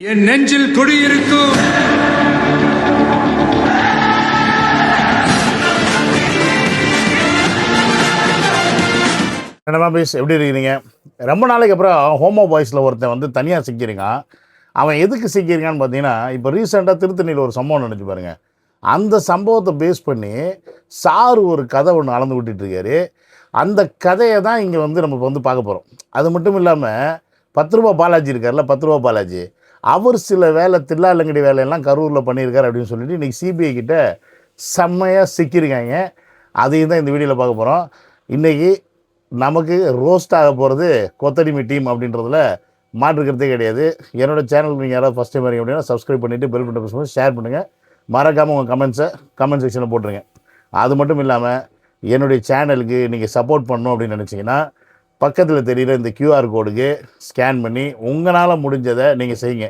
என் நெஞ்சில் குடியிருக்கும் என்னமா பேஸ் எப்படி இருக்கிறீங்க? ரொம்ப நாளைக்கு அப்புறம் ஹோமோ பாய்ஸில் ஒருத்தன் வந்து தனியாக சிக்கியிருக்கான். அவன் எதுக்கு சிக்கியிருக்கான்னு பார்த்தீங்கன்னா, இப்போ ரீசெண்டாக திருத்தணியில் ஒரு சம்பவம் நினச்சி பாருங்க. அந்த சம்பவத்தை பேஸ் பண்ணி சார் ஒரு கதை ஒன்று அளந்து விட்டுட்டுருக்காரு. அந்த கதையை தான் இங்கே வந்து நம்ம வந்து பார்க்க போகிறோம். அது மட்டும் இல்லாமல் 10 ரூபா பாலாஜி இருக்கார்ல, 10 ரூபா பாலாஜி, அவர் சில வேலை தில்லாலங்கடி வேலையெல்லாம் கரூரில் பண்ணியிருக்காரு அப்படின்னு சொல்லிட்டு இன்றைக்கி சிபிஐ கிட்ட செம்மையாக சிக்கியிருக்காங்க. அதையும் தான் இந்த வீடியோவில் பார்க்க போகிறோம். இன்றைக்கி நமக்கு ரோஸ்ட் ஆக போகிறது கொத்தடிமை டீம் அப்படின்றதுல மாற்றுக்கிறதே கிடையாது. என்னோடய சேனல் நீங்கள் யாராவது ஃபஸ்ட் டைம் வரீங்க அப்படின்னா சப்ஸ்கிரைப் பண்ணிவிட்டு பெல் பட்டன் ப்ரெஸ் பண்ணி ஷேர் பண்ணுங்கள். மறக்காமல் உங்கள் கமெண்ட்ஸை கமெண்ட் செக்ஷனில் போட்டுருங்க. அது மட்டும் இல்லாமல் என்னுடைய சேனலுக்கு நீங்கள் சப்போர்ட் பண்ணணும் அப்படின்னு நினச்சிங்கன்னா பக்கத்தில் தெரிகிற இந்த கியூஆர் கோடுக்கு ஸ்கேன் பண்ணி உங்களால் முடிஞ்சதை நீங்கள் செய்யுங்க.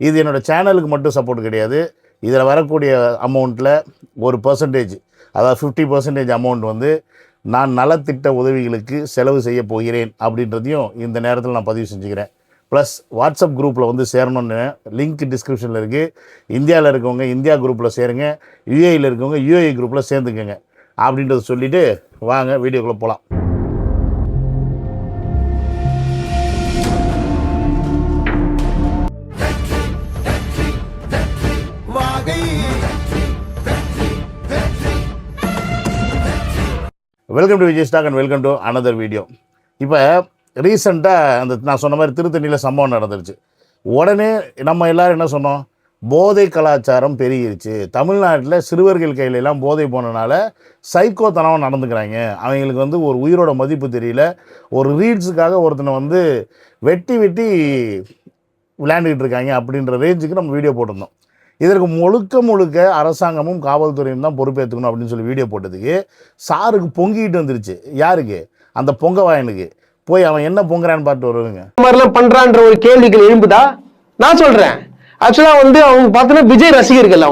இது என்னோடய சேனலுக்கு மட்டும் சப்போர்ட் கிடையாது. இதில் வரக்கூடிய அமௌண்ட்டில் ஒரு பர்சன்டேஜ், அதாவது 50% அமௌண்ட் வந்து நான் நலத்திட்ட உதவிகளுக்கு செலவு செய்ய போகிறேன் அப்படின்றதையும் இந்த நேரத்தில் நான் பதிவு செஞ்சுக்கிறேன். ப்ளஸ் வாட்ஸ்அப் குரூப்பில் வந்து சேரணுன்னு லிங்க் டிஸ்கிரிப்ஷனில் இருக்குது. இந்தியாவில் இருக்கவங்க இந்தியா குரூப்பில் சேருங்க, யுஏஇயில் இருக்கவங்க யுஏஇ குரூப்பில் சேர்ந்துக்கங்க அப்படின்றத சொல்லிவிட்டு வாங்க வீடியோக்குள்ளே போகலாம். Welcome to Vijay stock and welcome to another video. இப்போ ரீசெண்டாக அந்த நான் சொன்ன மாதிரி திருத்தணியில் சம்பவம் நடந்துருச்சு. உடனே நம்ம எல்லோரும் என்ன சொன்னோம்? போதை கலாச்சாரம் பெருகிருச்சு, தமிழ்நாட்டில் சிறுவர்கள் கையிலெல்லாம் போதை போனனால சைக்கோத்தனமாக நடந்துக்கிறாங்க, அவங்களுக்கு வந்து ஒரு உயிரோட மதிப்பு தெரியல, ஒரு ரீல்ஸுக்காக ஒருத்தனை வந்து வெட்டி விளையாண்டுக்கிட்டு இருக்காங்க அப்படின்ற ரேஞ்சுக்கு நம்ம வீடியோ போட்டிருந்தோம். இதற்கு முழுக்க அரசாங்கமும் காவல்துறையும் தான் பொறுப்பேற்றுக்கணும் அப்படின்னு சொல்லி வீடியோ போட்டதுக்கு சாருக்கு பொங்கிட்டு வந்துருச்சு. யாருக்கு? அந்த பொங்க வாயனுக்கு. போய் அவன் என்ன பொங்குறான்னு பார்த்து வருவாங்க. இந்த மாதிரிலாம் பண்றான்ற ஒரு கேள்விகள் எழும்புதா? நான் சொல்றேன், ஆக்சுவலா வந்து அவங்க பார்த்தீங்கன்னா விஜய் ரசிகர்கள்,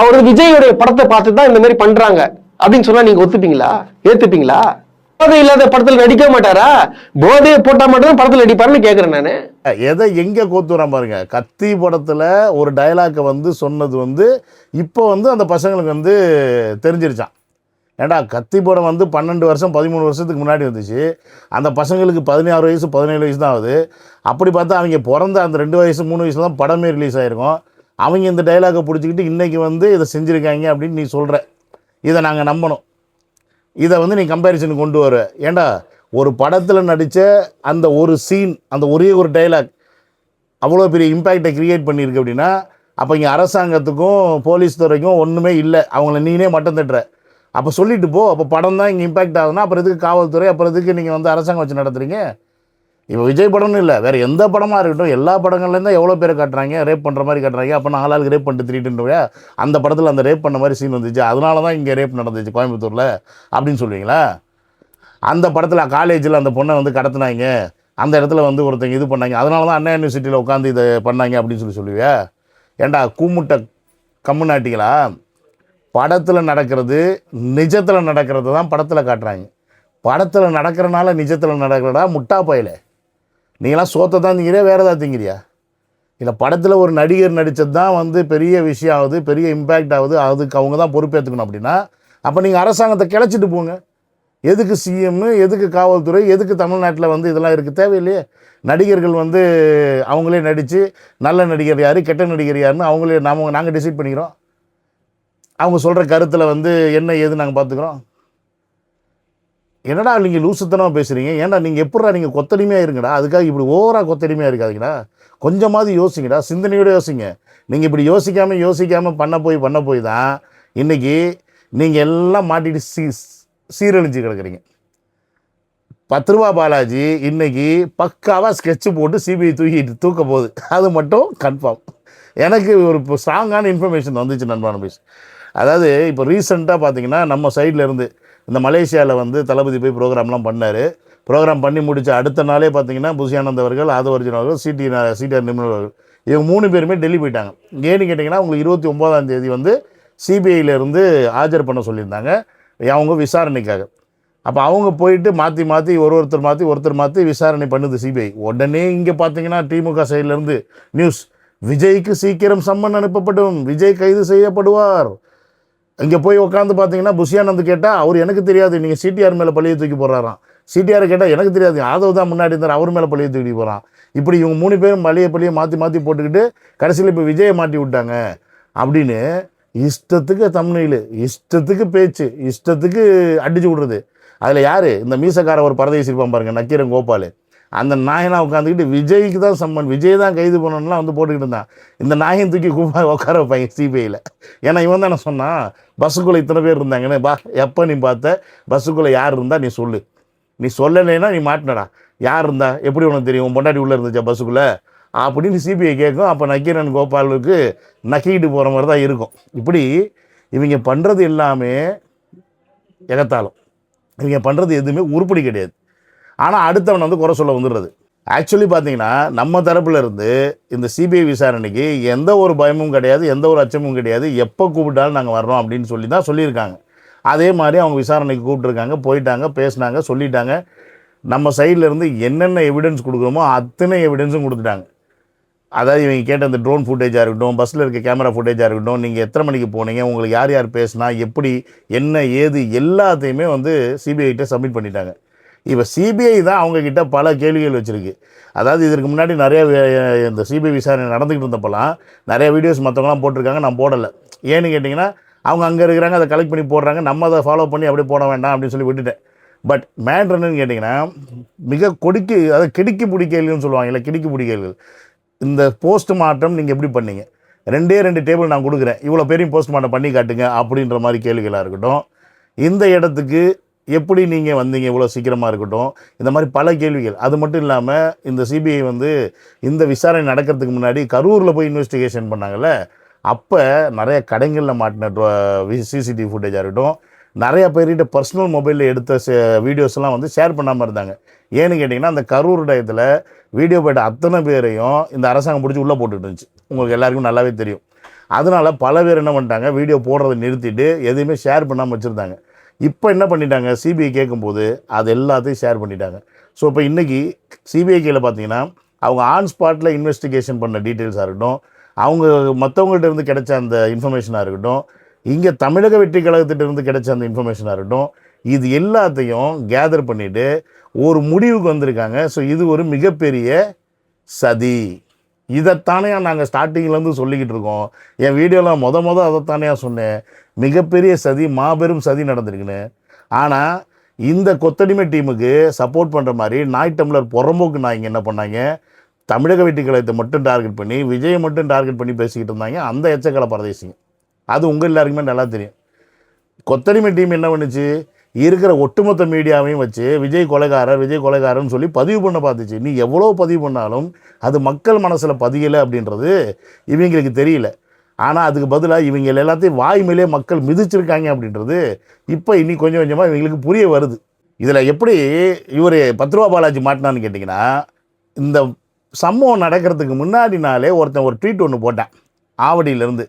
அவர் விஜயோடைய படத்தை பார்த்து தான் இந்த மாதிரி பண்றாங்க அப்படின்னு சொன்னா நீங்க ஒத்துப்பீங்களா? ஏத்துப்பீங்களா? போதை இல்லாத படத்துல நடிக்க மாட்டாரா? போதையை போட்டா மட்டும் படத்துல நடிப்பாருன்னு கேட்கிறேன் நானு. எதை எங்க கோத்துறான் பாருங்க. கத்தி படத்துல ஒரு டயலாக்கை வந்து சொன்னது வந்து இப்போ வந்து அந்த பசங்களுக்கு வந்து தெரிஞ்சிருச்சான். ஏண்டா கத்தி படம் வந்து 12 வருஷம் 13 வருஷத்துக்கு முன்னாடி வந்துச்சு. அந்த பசங்களுக்கு 16 வயசு 17 வயசு தான் ஆகுது. அப்படி பார்த்தா அவங்க பிறந்த அந்த 2 வயசு 3 வயசுல தான் படமே ரிலீஸ் ஆகிருக்கும். அவங்க இந்த டைலாக்கை பிடிச்சிக்கிட்டு இன்றைக்கி வந்து இதை செஞ்சுருக்காங்க அப்படின்னு நீ சொல்கிற. இதை நாங்கள் நம்பணும். இதை வந்து நீ கம்பேரிசனுக்கு கொண்டு வர. ஏண்டா ஒரு படத்தில் நடித்த அந்த ஒரு சீன், அந்த ஒரே ஒரு டைலாக் அவ்வளோ பெரிய இம்பேக்டை க்ரியேட் பண்ணியிருக்கு அப்படின்னா அப்போ இங்கே அரசாங்கத்துக்கும் போலீஸ் துறைக்கும் ஒன்றுமே இல்லை, அவங்கள நீனே மட்டம் தட்டுற. அப்போ சொல்லிட்டு போ. அப்போ படம் தான் இங்கே இம்பேக்ட் ஆகுதுன்னா அப்புறம் எதுக்கு காவல்துறை, அப்புறம் எதுக்கு நீங்கள் வந்து அரசாங்கம் வச்சு நடத்துகிறீங்க? இப்போ விஜய் படம்னு இல்லை, வேறு எந்த படமாக இருக்கட்டும், எல்லா படங்கள்லேருந்து எவ்வளோ பேரை காட்டுறாங்க, ரேப் பண்ணுற மாதிரி காட்டுறாங்க. அப்போ நான் ஆளாளுக்கு ரேப் பண்ணிட்டு திரிட்டுன்றா அந்த படத்தில் அந்த ரேப் பண்ண மாதிரி சீன் வந்துச்சு, அதனால தான் இங்கே ரேப் நடந்துச்சு கோயம்புத்தூரில் அப்படின்னு சொல்லுவீங்களா? அந்த படத்தில் காலேஜில் அந்த பொண்ணை வந்து கடத்தினாங்க, அந்த இடத்துல வந்து ஒருத்தங்க இது பண்ணாங்க, அதனால தான் அண்ணா யூனிவர்சிட்டியில் உட்காந்து இதை பண்ணாங்க அப்படின்னு சொல்லுவியா? ஏண்டா கூமுட்டை கம்முநாட்டிகளா? படத்தில் நடக்கிறது நிஜத்தில் நடக்கிறது தான் படத்தில் காட்டுறாங்க. படத்தில் நடக்கிறனால நிஜத்தில் நடக்கிறடா முட்டா பையில. நீங்களாம் சோத்தை தான் திங்கிறியா, வேறு ஏதாவது திங்கிறியா? இல்லை படத்தில் ஒரு நடிகர் நடித்தது தான் வந்து பெரிய விஷயம் ஆகுது, பெரிய இம்பேக்ட் ஆகுது, அதுக்கு அவங்க தான் பொறுப்பேற்றுக்கணும் அப்படின்னா அப்போ நீங்கள் அரசாங்கத்தை கிளச்சிட்டு போங்க. எதுக்கு சிஎம், எதுக்கு காவல்துறை, எதுக்கு தமிழ்நாட்டில் வந்து இதெல்லாம் இருக்குது? தேவையில்லையே. நடிகர்கள் வந்து அவங்களே நடித்து நல்ல நடிகர் யார், கெட்ட நடிகர் யாருன்னு அவங்களே நாங்கள் டிசைட் பண்ணிக்கிறோம். அவங்க சொல்கிற கருத்தில் வந்து என்ன ஏது நாங்கள் பார்த்துக்குறோம். என்னடா நீங்கள் லூசுத்தனமாக பேசுகிறீங்க? ஏன்டா நீங்கள் எப்படா நீங்கள் கொத்தடிமையாக இருங்கடா, அதுக்காக இப்படி ஓவராக கொத்தடிமையாக இருக்காதீங்கடா. கொஞ்சமாவது யோசிங்கடா, சிந்தனையோடு யோசிங்க. நீங்கள் இப்படி யோசிக்காமல் பண்ண போய் தான் இன்றைக்கி நீங்கள் எல்லாம் மாட்டிட்டு சீரழிஞ்சு கிடக்குறீங்க. 10 ரூபா பாலாஜி இன்றைக்கி பக்காவாக ஸ்கெட்சு போட்டு சிபிஐ தூக்க போகுது, அது மட்டும் கன்ஃபார்ம். எனக்கு ஒரு ஸ்ட்ராங்கான இன்ஃபர்மேஷன் வந்துச்சு நண்பான பேசு. அதாவது இப்போ ரீசெண்டாக பார்த்தீங்கன்னா நம்ம சைடில் இருந்து இந்த மலேசியாவில் வந்து தளபதி போய் ப்ரோக்ராம்லாம் பண்ணார். ப்ரோக்ராம் பண்ணி முடித்த அடுத்த நாளே பார்த்தீங்கன்னா புஷியானந்த் அவர்கள், ஆதவர்ஜுன் அவர்கள், சிடிஆர் நிர்மல் அவர்கள், இவங்க 3 பேருமே டெல்லி போயிட்டாங்க. ஏன்னு கேட்டிங்கன்னா உங்களுக்கு 29ஆம் தேதி வந்து சிபிஐயிலேருந்து ஆஜர் பண்ண சொல்லியிருந்தாங்க அவங்க விசாரணைக்காக. அப்போ அவங்க போயிட்டு மாற்றி ஒருத்தர் மாற்றி விசாரணை பண்ணுது சிபிஐ. உடனே இங்கே பார்த்தீங்கன்னா திமுக சைட்லேருந்து நியூஸ் விஜய்க்கு சீக்கிரம் சம்மன் அனுப்பப்படும், விஜய் கைது செய்யப்படுவார். இங்கே போய் உட்காந்து பார்த்தீங்கன்னா புஷியானந்த் கேட்டால் அவர் எனக்கு தெரியாது, நீங்கள் சிடிஆர் மேலே பழியை தூக்கி போடுறாராம். சிடிஆர் கேட்டால் எனக்கு தெரியாது, ஆதவ் தான் முன்னாடி இருந்தார், அவர் மேலே பழியை தூக்கி போகிறான். இப்படி இவங்க 3 பேரும் பழியை மாற்றி மாற்றி போட்டுக்கிட்டு கடைசியில் இப்போ விஜயை மாட்டி விட்டாங்க அப்படின்னு இஷ்டத்துக்கு தம்ப்நெயில், இஷ்டத்துக்கு பேச்சு, இஷ்டத்துக்கு அடிச்சு விட்றது. அதில் யார் இந்த மீசக்கார ஒரு பரதேசி இருப்பான் பாருங்க, நக்கீரன் கோபால், அந்த நாயனா உட்காந்துக்கிட்டு விஜய்க்கு தான் சம்மன், விஜய் தான் கைது பண்ணணும்லாம் வந்து போட்டுக்கிட்டு இருந்தான். இந்த நாயன் தூக்கி உட்கார வைப்பாங்க சிபிஐயில். ஏன்னா இவன் தானே சொன்னான் பஸ்ஸுக்குள்ளே இத்தனை பேர் இருந்தாங்கன்னு. எப்போ நீ பார்த்த பஸ்ஸுக்குள்ளே யார் இருந்தால் நீ சொல்லு, நீ சொல்லலைன்னா நீ மாட்டினடா, யார் இருந்தா எப்படி உனக்கு தெரியும், உன் பொண்டாட்டி உள்ளே இருந்துச்சா பஸ்ஸுக்குள்ளே அப்படின்னு சிபிஐ கேட்கும். அப்போ நக்கீரன் கோபாலுக்கு நக்கிட்டு போகிற மாதிரி தான் இருக்கும். இப்படி இவங்க பண்ணுறது எல்லாமே எகத்தாலும், இவங்க பண்ணுறது எதுவுமே உருப்படி கிடையாது. ஆனால் அடுத்தவன் வந்து குறை சொல்ல வந்துடுறது. ஆக்சுவலி பார்த்தீங்கன்னா நம்ம தரப்புல இருந்து இந்த சிபிஐ விசாரணைக்கு எந்த ஒரு பயமும் கிடையாது, எந்த ஒரு அச்சமும் கிடையாது, எப்போ கூப்பிட்டாலும் நாங்கள் வர்றோம் அப்படின்னு சொல்லி தான் சொல்லியிருக்காங்க. அதே மாதிரி அவங்க விசாரணைக்கு கூப்பிட்டுருக்காங்க, போயிட்டாங்க, பேசினாங்க, சொல்லிட்டாங்க. நம்ம சைடில் இருந்து என்னென்ன எவிடன்ஸ் கொடுக்குறோமோ அத்தனை எவிடன்ஸும் கொடுத்துட்டாங்க. அதாவது இவங்க கேட்ட அந்த ட்ரோன் ஃபுட்டேஜாக இருக்கட்டும், பஸ்ஸில் இருக்க கேமரா ஃபுட்டேஜாக இருக்கட்டும், நீங்கள் எத்தனை மணிக்கு போனீங்க, உங்களுக்கு யார் யார் பேசினா, எப்படி என்ன ஏது எல்லாத்தையுமே வந்து சிபிஐகிட்ட சப்மிட் பண்ணிட்டாங்க. இப்போ சிபிஐ தான் அவங்கக்கிட்ட பல கேள்விகள் வச்சுருக்கு. அதாவது இதற்கு முன்னாடி நிறைய இந்த சிபிஐ விசாரணை நடந்துக்கிட்டு இருந்தப்போலாம் நிறைய வீடியோஸ் மற்றவங்களாம் போட்டிருக்காங்க, நான் போடலை. ஏன்னு கேட்டிங்கன்னா அவங்க அங்கே இருக்கிறாங்க, அதை கலெக்ட் பண்ணி போடுறாங்க, நம்ம அதை ஃபாலோ பண்ணி அப்படியே போட வேண்டாம் அப்படின்னு சொல்லி விட்டுட்டேன். பட் மேட்ரு என்னன்னு கேட்டிங்கன்னா மிக அதாவது கிடுக்கி பிடி கேள்வின்னு சொல்லுவாங்க, இல்லை கிடுக்கி பிடி கேள்விகள். இந்த போஸ்ட்மார்ட்டம் நீங்கள் எப்படி பண்ணீங்க, 2 டேபிள் நான் கொடுக்குறேன், இவ்வளோ பேரையும் போஸ்ட்மார்ட்டம் பண்ணி காட்டுங்க அப்படின்ற மாதிரி கேள்விகளாக இருக்கட்டும். இந்த இடத்துக்கு எப்படி நீங்கள் வந்தீங்க இவ்வளோ சீக்கிரமாக இருக்கட்டும், இந்த மாதிரி பல கேள்விகள். அது மட்டும் இல்லாமல் இந்த சிபிஐ வந்து இந்த விசாரணை நடக்கிறதுக்கு முன்னாடி கரூரில் போய் இன்வெஸ்டிகேஷன் பண்ணாங்கல்ல, அப்போ நிறைய கடைகளில் மாட்டின சிசிடிவி ஃபுட்டேஜாக இருக்கட்டும், நிறையா பேர்கிட்ட பர்சனல் மொபைலில் எடுத்த வீடியோஸ்லாம் வந்து ஷேர் பண்ணாமல் இருந்தாங்க. ஏன்னு கேட்டிங்கன்னா அந்த கரூர் டயத்தில் வீடியோ போய்ட்ட அத்தனை பேரையும் இந்த அரசாங்கம் பிடிச்சி உள்ளே போட்டுட்டு இருந்துச்சு, உங்களுக்கு எல்லாருக்கும் நல்லாவே தெரியும். அதனால் பல பேர் என்ன பண்ணிட்டாங்க, வீடியோ போடுறதை நிறுத்திட்டு எதையுமே ஷேர் பண்ணாமல் வச்சுருந்தாங்க. இப்போ என்ன பண்ணிட்டாங்க, சிபிஐ கேட்கும்போது அது எல்லாத்தையும் ஷேர் பண்ணிட்டாங்க. ஸோ இப்போ இன்றைக்கி சிபிஐ கையில் பார்த்தீங்கன்னா அவங்க ஆன் ஸ்பாட்டில் இன்வெஸ்டிகேஷன் பண்ண டீட்டெயில்ஸாக இருக்கட்டும், அவங்க மற்றவங்கள்ட்ட இருந்து கிடைச்ச அந்த இன்ஃபர்மேஷனாக இருக்கட்டும், இங்கே தமிழக வெற்றி கழகத்திட்டிருந்து கிடைச்ச அந்த இன்ஃபர்மேஷனாக இருக்கட்டும், இது எல்லாத்தையும் கேதர் பண்ணிவிட்டு ஒரு முடிவுக்கு வந்திருக்காங்க. ஸோ இது ஒரு மிகப்பெரிய சதி. இதைத்தானே நாங்கள் ஸ்டார்டிங்லேருந்து சொல்லிக்கிட்டு இருக்கோம். என் வீடியோவில் மொதல் அதைத்தானே சொன்னேன், மிகப்பெரிய சதி, மாபெரும் சதி நடந்திருக்குன்னு. ஆனால் இந்த கொத்தடிமை டீமுக்கு சப்போர்ட் பண்ணுற மாதிரி நாய் டம்ளர் புறம்போக்கு நாய்ங்க என்ன பண்ணாங்க, தமிழக வெற்றி கழகத்தை மட்டும் டார்கெட் பண்ணி விஜயை மட்டும் டார்கெட் பண்ணி பேசிக்கிட்டு இருந்தாங்க. அந்த எச்சக்கலை பரதேசிங்க, அது உங்கள் எல்லாருக்குமே நல்லா தெரியும். கொத்தடிமை டீம் என்ன பண்ணுச்சு, இருக்கிற ஒட்டுமொத்த மீடியாவையும் வச்சு விஜய் கொலைகாரன்னு சொல்லி பதிவு பண்ண பார்த்துச்சு. நீ எவ்வளோ பதிவு பண்ணாலும் அது மக்கள் மனசில் பதியலை அப்படின்றது இவங்களுக்கு தெரியல. ஆனால் அதுக்கு பதிலாக இவங்க எல்லாத்தையும் வாய் மேலே மக்கள் மிதிச்சிருக்காங்க அப்படின்றது இப்போ இன்னி கொஞ்சம் கொஞ்சமாக இவங்களுக்கு புரிய வருது. இதில் எப்படி இவர் 10 ரூபா பாலாஜி மாட்டினான்னு கேட்டிங்கன்னா, இந்த சம்பவம் நடக்கிறதுக்கு முன்னாடி நாளே ஒருத்தன் ஒரு ட்வீட் ஒன்று போட்டான் ஆவடியிலேருந்து.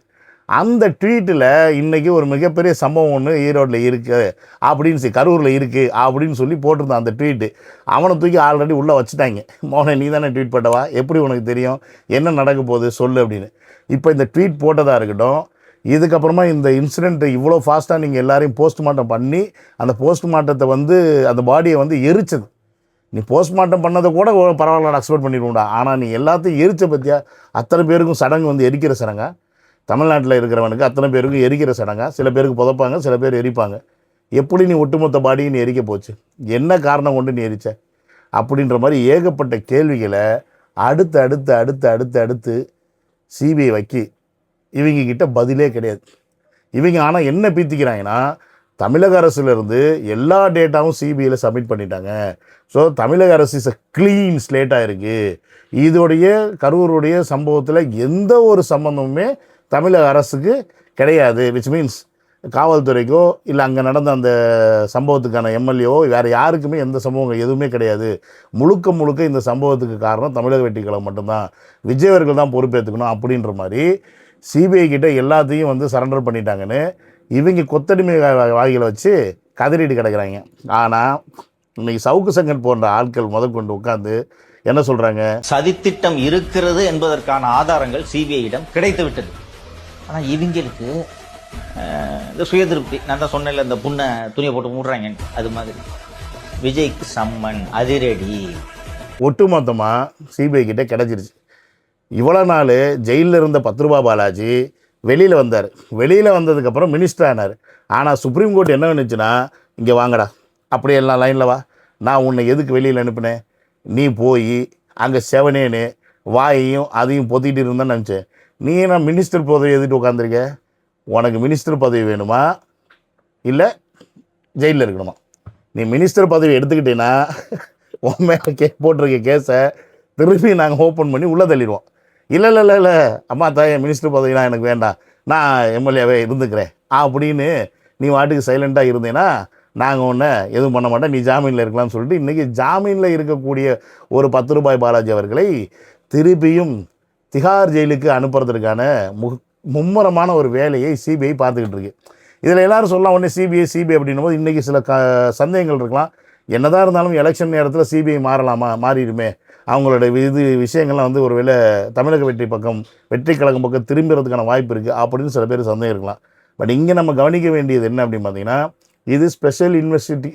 அந்த ட்வீட்டில் இன்றைக்கி ஒரு மிகப்பெரிய சம்பவம் ஒன்று ஈரோட்டில் இருக்குது அப்படின்னு கரூரில் இருக்குது அப்படின்னு சொல்லி போட்டிருந்தான் அந்த ட்வீட்டு. அவனை தூக்கி ஆல்ரெடி உள்ளே வச்சுட்டாங்க. மோகனை நீ தானே ட்வீட் போட்டவா, எப்படி உனக்கு தெரியும், என்ன நடக்க போகுது சொல்லு அப்படின்னு. இப்போ இந்த ட்வீட் போட்டதாக இருக்கட்டும், இதுக்கப்புறமா இந்த இன்சிடெண்ட் இவ்வளோ ஃபாஸ்ட்டாக நீங்கள் எல்லாரையும் போஸ்ட்மார்ட்டம் பண்ணி அந்த போஸ்ட்மார்ட்டத்தை வந்து அந்த பாடியை வந்து எரிச்சது. நீ போஸ்ட்மார்ட்டம் பண்ணதை கூட பரவாயில்ல எக்ஸ்பெக்ட் பண்ணிடுவோம்டா, ஆனால் நீ எல்லாத்தையும் எரிச்ச பற்றியா, அத்தனை பேருக்கும் சடங்கு வந்து எரிக்கிற சடங்கா, தமிழ்நாட்டில் இருக்கிறவனுக்கு அத்தனை பேருக்கும் எரிக்கிற சடங்கா, சில பேருக்கு புதைப்பாங்க, சில பேர் எரிப்பாங்க. எப்படி நீ ஒட்டுமொத்த பாடியை நீ எரிக்க போச்சு, என்ன காரணம் கொண்டு நீ எரிச்ச அப்படின்ற மாதிரி ஏகப்பட்ட கேள்விகளை அடுத்து அடுத்து அடுத்து அடுத்து அடுத்து சிபிஐ வைக்கி இவங்கக்கிட்ட பதிலே கிடையாது. இவங்க ஆனால் என்ன பீத்திக்கிறாங்கன்னா, தமிழக அரசுலேருந்து எல்லா டேட்டாவும் சிபிஐயில் சப்மிட் பண்ணிட்டாங்க. ஸோ தமிழக அரசு இஸ் அ க்ளீன் ஸ்லேட்டாக இருக்குது. இதோடைய கரூருடைய சம்பவத்தில் எந்த ஒரு சம்பந்தமுமே தமிழக அரசுக்கு கிடையாது. விச் மீன்ஸ் காவல்துறைக்கோ இல்லை அங்கே நடந்த அந்த சம்பவத்துக்கான எம்எல்ஏவோ வேறு யாருக்குமே எந்த சம்பவங்கள் எதுவுமே கிடையாது. முழுக்க இந்த சம்பவத்துக்கு காரணம் தமிழக வெற்றி கழகம் மட்டும்தான், விஜய் அவர்கள் தான் பொறுப்பேற்றுக்கணும் அப்படின்ற மாதிரி சிபிஐ கிட்ட எல்லாத்தையும் வந்து சரண்டர் பண்ணிட்டாங்கன்னு இவங்க கொத்தடிமை வாய்களை வச்சு கதறிட்டு கிடக்கிறாங்க. ஆனால் இன்றைக்கி சவுக்கு சங்கர் போன்ற ஆட்கள் முதற்கொண்டு உட்காந்து என்ன சொல்கிறாங்க? சதித்திட்டம் இருக்கிறது என்பதற்கான ஆதாரங்கள் சிபிஐயிடம் கிடைத்து விட்டது. ஆனால் இவங்களுக்கு இந்த சுய திருப்தி, நான் தான் சொன்னேன்ல இந்த புண்ணை துணியை போட்டு மூடுறாங்க, அது மாதிரி விஜய்க்கு சம்மன் அதிரடி ஒட்டுமொத்தமாக சிபிஐ கிட்ட கிடச்சிருச்சு. இவ்வளோ நாள் ஜெயிலில் இருந்த 10 ரூபா பாலாஜி வெளியில் வந்தார். வெளியில் வந்ததுக்கப்புறம் மினிஸ்டர் ஆனார். ஆனால் சுப்ரீம் கோர்ட் என்ன நினச்சுன்னா, இங்கே வாங்கடா, அப்படியே எல்லாம் லைனில் வா, நான் உன்னை எதுக்கு வெளியில் அனுப்பினேன், நீ போய் அங்கே செவனேன்னு வாயையும் அதையும் பொத்திட்டு இருந்தேன்னு நினச்சேன். நீ நான் மினிஸ்டர் பதவி எதுட்டு உட்காந்துருக்க? உனக்கு மினிஸ்டர் பதவி வேணுமா இல்லை ஜெயிலில் இருக்கணுமா? நீ மினிஸ்டர் பதவி எடுத்துக்கிட்டேன்னா உன் மேலே போட்டிருக்க கேஸை திருப்பி நாங்கள் ஓப்பன் பண்ணி உள்ளே தள்ளிடுவோம். இல்லை இல்லை இல்லை இல்லை அம்மா தாயே, மினிஸ்டர் பதவிலாம் எனக்கு வேண்டாம், நான் எம்எல்ஏவே இருந்துக்கிறேன் அப்படின்னு நீ வாட்டுக்கு சைலண்ட்டாக இருந்தேன்னா நாங்கள் ஒன்று எதுவும் பண்ண மாட்டோம், நீ ஜாமீனில் இருக்கலாம்னு சொல்லிட்டு இன்றைக்கி ஜாமீனில் இருக்கக்கூடிய ஒரு 10 ரூபாய் பாலாஜி அவர்களை திருப்பியும் திகார் ஜெயிலுக்கு அனுப்புறதுக்கான மும்முரமான ஒரு வேலையை சிபிஐ பார்த்துக்கிட்டு இருக்கு. இதில் எல்லோரும் சொல்லலாம் உடனே சிபிஐ அப்படின்னும் போது இன்றைக்கி சில சந்தேகங்கள் இருக்கலாம். என்னதான் இருந்தாலும் எலெக்ஷன் நேரத்தில் சிபிஐ மாறலாமா, மாறிடுமே, அவங்களோட விஷயங்கள்லாம் வந்து ஒரு வேளை தமிழக வெற்றி கழகம் பக்கம் திரும்புறதுக்கான வாய்ப்பு இருக்குது அப்படின்னு சில பேர் சந்தேகம் இருக்கலாம். பட் இங்கே நம்ம கவனிக்க வேண்டியது என்ன அப்படின்னு பார்த்தீங்கன்னா, இது ஸ்பெஷல்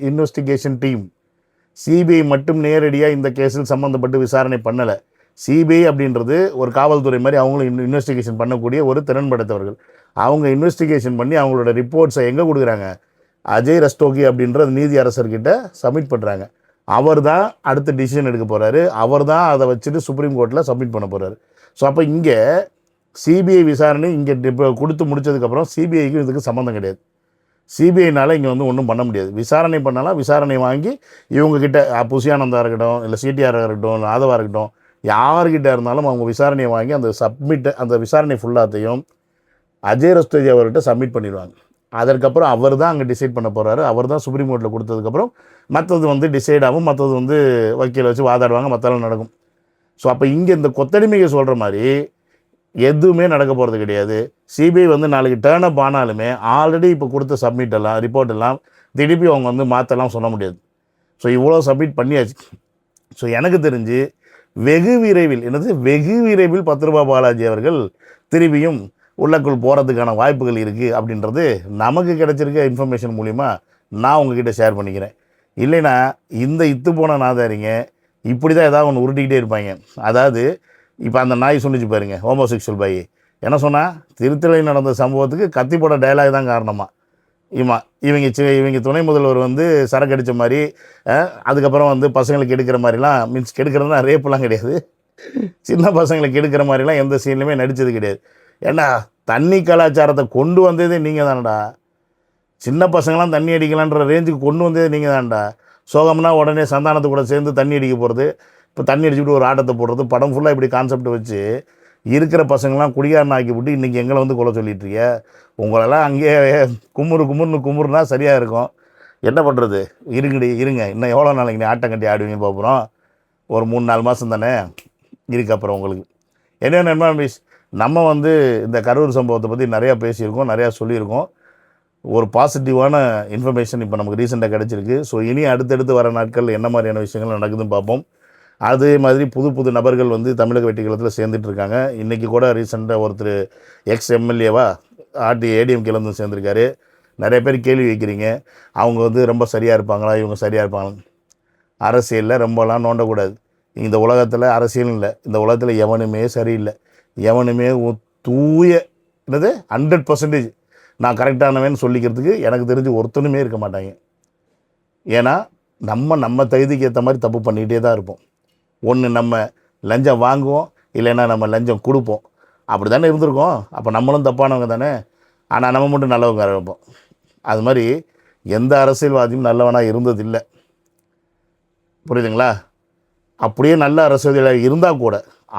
இன்வெஸ்டிகேஷன் டீம். சிபிஐ மட்டும் நேரடியாக இந்த கேஸில் சம்மந்தப்பட்டு விசாரணை பண்ணலை. சிபிஐ அப்படின்றது ஒரு காவல்துறை மாதிரி அவங்களும் இன்வெஸ்டிகேஷன் பண்ணக்கூடிய ஒரு திறன் படைத்தவர்கள். அவங்க இன்வெஸ்டிகேஷன் பண்ணி அவங்களோட ரிப்போர்ட்ஸை எங்கே கொடுக்குறாங்க? அஜய் ரஸ்தோகி அப்படின்ற நீதி அரசர்கிட்ட சப்மிட் பண்ணுறாங்க. அவர் தான் அடுத்த டிசிஷன் எடுக்க போகிறாரு. அவர் தான் அதை வச்சுட்டு சுப்ரீம் கோர்ட்டில் சப்மிட் பண்ண போகிறாரு. ஸோ அப்போ இங்கே சிபிஐ விசாரணை இங்கே இப்போ கொடுத்து முடித்ததுக்கப்புறம் சிபிஐக்கு இதுக்கு சம்மந்தம் கிடையாது. சிபிஐனால் இங்கே வந்து ஒன்றும் பண்ண முடியாது. விசாரணை பண்ணாலும் விசாரணை வாங்கி இவங்கக்கிட்ட புசியானந்தா இருக்கட்டும், இல்லை சிடிஆராக இருக்கட்டும், இல்லை ஆதவா இருக்கட்டும், யார்கிட்ட இருந்தாலும் அவங்க விசாரணையை வாங்கி அந்த விசாரணை ஃபுல்லாத்தையும் அஜய் ரஸ்தோகி அவர்கிட்ட சப்மிட் பண்ணிடுவாங்க. அதற்கப்புறம் அவர் தான் அங்கே டிசைட் பண்ண போகிறாரு. அவர் தான் சுப்ரீம் கோர்ட்டில் கொடுத்ததுக்கப்புறம் மற்றது வந்து டிசைட் ஆகும், மற்றது வந்து வக்கீலை வச்சு வாதாடுவாங்க, மற்றெல்லாம் நடக்கும். ஸோ அப்போ இங்கே இந்த கொத்தடிமையை சொல்கிற மாதிரி எதுவுமே நடக்க போகிறது கிடையாது. சிபிஐ வந்து நாளைக்கு டேர்ன் அப் ஆனாலுமே ஆல்ரெடி இப்போ கொடுத்த ரிப்போர்ட் எல்லாம் திருப்பி அவங்க வந்து மாற்றலாம் சொல்ல முடியாது. ஸோ இவ்வளோ சப்மிட் பண்ணியாச்சு. ஸோ எனக்கு தெரிஞ்சு வெகு விரைவில் 10 ரூபா பாலாஜி அவர்கள் திருப்பியும் உள்ளக்குள் போகிறதுக்கான வாய்ப்புகள் இருக்குது அப்படின்றது நமக்கு கிடைச்சிருக்க இன்ஃபர்மேஷன் மூலிமா நான் உங்ககிட்ட ஷேர் பண்ணிக்கிறேன். இல்லைன்னா இந்த போன நாதாரிங்க இப்படி தான் ஏதாவது ஒன்று உருட்டிக்கிட்டே இருப்பாங்க. அதாவது இப்போ அந்த நாய் சொன்னிச்சு பாருங்க, ஹோமோசெக்சுவல் பாய் என்ன சொன்னால், திருத்தலையில் நடந்த சம்பவத்துக்கு கத்தி போட டயலாக் தான் காரணமாக. இவங்க துணை முதல்வர் வந்து சரக்கு அடித்த மாதிரி, அதுக்கப்புறம் வந்து பசங்களுக்கு எடுக்கிற மாதிரிலாம், மீன்ஸ் கெடுக்கிறதுனா ரேப்பெல்லாம் கிடையாது, சின்ன பசங்களுக்கு எடுக்கிற மாதிரிலாம் எந்த சீன்லையுமே நடித்தது கிடையாது. ஏன்னா தண்ணி கலாச்சாரத்தை கொண்டு வந்ததே நீங்கள் தானடா. சின்ன பசங்களாம் தண்ணி அடிக்கலான்ற ரேஞ்சுக்கு கொண்டு வந்ததே நீங்கள் தான்டா. சோகம்னா உடனே சந்தானத்து கூட சேர்ந்து தண்ணி அடிக்க போகிறது, இப்போ தண்ணி அடிச்சுட்டு ஒரு ஆட்டத்தை போடுறது, படம் ஃபுல்லாக இப்படி கான்செப்ட் வச்சு இருக்கிற பசங்களாம் குடிகாரன் ஆக்கி விட்டு இன்றைக்கி எங்களை வந்து கொலை சொல்லிட்டுருக்க. உங்களெல்லாம் அங்கேயே குமுறுனா சரியாக இருக்கும். என்ன பண்ணுறது, இருங்க இன்னும் எவ்வளோ நாளைக்கு நீ ஆட்டம் கட்டி ஆடுவீங்கன்னு பார்க்குறோம். ஒரு 3-4 மாதம் தானே இருக்கு. அப்புறம் உங்களுக்கு என்ன நம்ம வந்து இந்த கரூர் சம்பவத்தை பற்றி நிறையா பேசியிருக்கோம், நிறையா சொல்லியிருக்கோம். ஒரு பாசிட்டிவான இன்ஃபர்மேஷன் இப்போ நமக்கு ரீசெண்டாக கிடச்சிருக்கு. ஸோ இனி அடுத்தடுத்து வர நாட்களில் என்ன மாதிரியான விஷயங்கள் நடக்குதுன்னு பார்ப்போம். அதே மாதிரி புது நபர்கள் வந்து தமிழக வெற்றிகளத்தில் சேர்ந்துட்டுருக்காங்க. இன்றைக்கி கூட ரீசெண்டாக ஒருத்தர் எக்ஸ்-எம்எல்ஏவா ஏடிஎம்கேல வந்து சேர்ந்துருக்காரு. நிறைய பேர் கேள்வி வைக்கிறீங்க, அவங்க வந்து ரொம்ப சரியாக இருப்பாங்களா, இவங்க சரியாக இருப்பாங்க. அரசியலில் ரொம்பலாம் நோண்டக்கூடாது. இந்த உலகத்தில் அரசியலும் இல்லை, இந்த உலகத்தில் எவனுமே சரியில்லை, எவனுமே தூய 100% நான் கரெக்டானவேன்னு சொல்லிக்கிறதுக்கு எனக்கு தெரிஞ்சு ஒருத்தனுமே இருக்க மாட்டாங்க. ஏன்னா நம்ம தகுதிக்கு ஏற்ற மாதிரி தப்பு பண்ணிகிட்டே தான் இருப்போம். ஒன்று நம்ம லஞ்சம் வாங்குவோம், இல்லைன்னா நம்ம லஞ்சம் கொடுப்போம். அப்படி தானே இருந்திருக்கோம். அப்போ நம்மளும் தப்பானவங்க தானே, ஆனால் நம்ம மட்டும் நல்லவங்க இருப்போம். அது மாதிரி எந்த அரசியல்வாதியும் நல்லவனாக இருந்ததில்லை, புரியுதுங்களா? அப்படியே நல்ல அரசியல்வாதி இருந்தால் கூட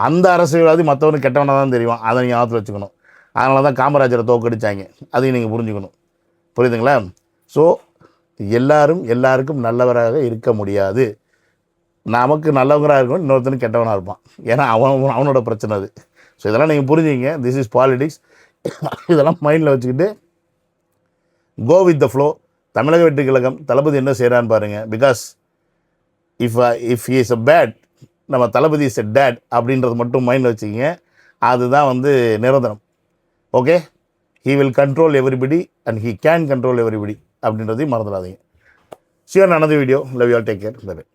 அந்த அரசியல்வாதி மற்றவனுக்கு கெட்டவனாக தான் தெரியும். அதை நீங்கள் ஆற்று வச்சுக்கணும். அதனால தான் காமராஜரை தோக்கடிச்சாங்க, அதையும் நீங்கள் புரிஞ்சுக்கணும், புரியுதுங்களா? ஸோ எல்லாருக்கும் நல்லவராக இருக்க முடியாது. நமக்கு நல்லவங்களாக இருக்கணும், இன்னொருத்தனுக்கு கெட்டவனாக இருப்பான். ஏன்னா அவனோட பிரச்சனை அது. ஸோ இதெல்லாம் நீங்கள் புரிஞ்சுங்க. This is politics. இதெல்லாம் மைண்டில் வச்சுக்கிட்டு கோ வித் த ஃப்ளோ. தமிழக வெற்றி கழகம் தளபதி என்ன செய்கிறான்னு பாருங்கள். Because if he is a bad, நம்ம தளபதி இஸ் டேட் அப்படின்றது மட்டும் மைண்டில் வச்சுக்கிங்க. அதுதான் வந்து நிரந்தரம். Okay, he will control everybody and he can control everybody அப்படின்றதையும் மறந்துடாதீங்க. See you on another video. Love you all. Take care. Bye bye.